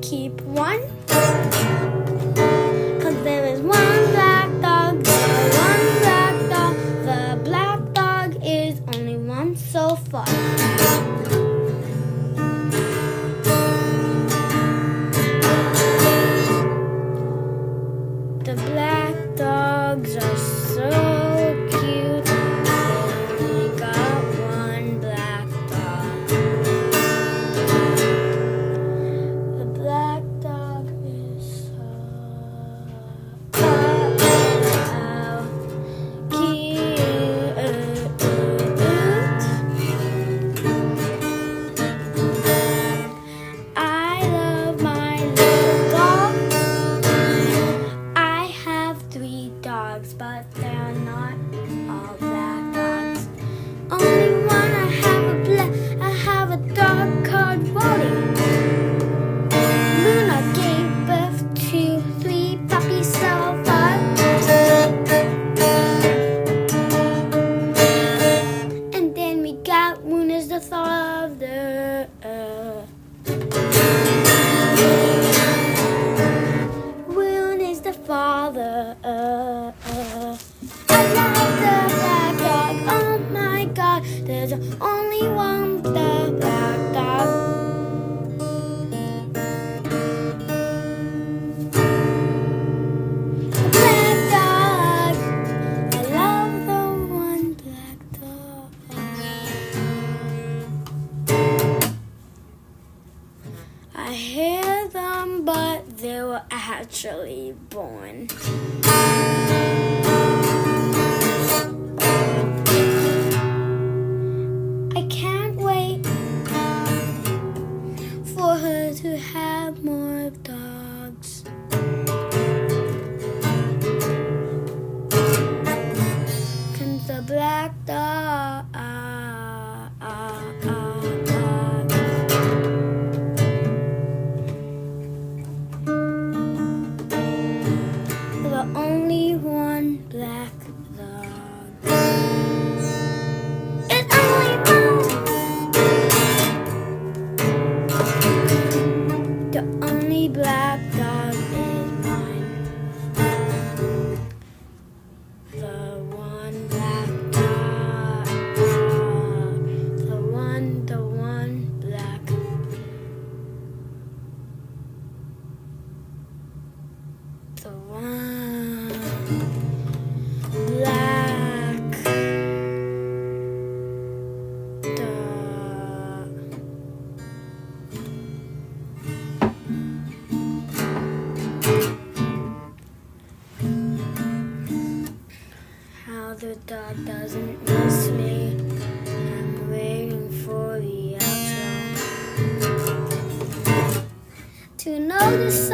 keep one. 'Cause there is one black dog, one black dog. The black dog is only one so far. The black dogs are so cute. They only got one black dog. The black dog is so cute. I love my little dog. I have 3 dogs, but they're not all black dogs. Only one I have a dog called Wally. Luna gave birth to 3 puppies so far. And then we got Moon as the father. Moon is the father. I love the black dog. Oh my God, there's only one black dog. Black dog. I love the one black dog. I hear them, but they were actually born. I can't wait for her to have more dogs. 'Cause the black dog, the only one black dog. It's only one. The only black dog is mine. The one black dog. The one black. The one black dog. How the dog doesn't miss me. I'm waiting for the outro to notice.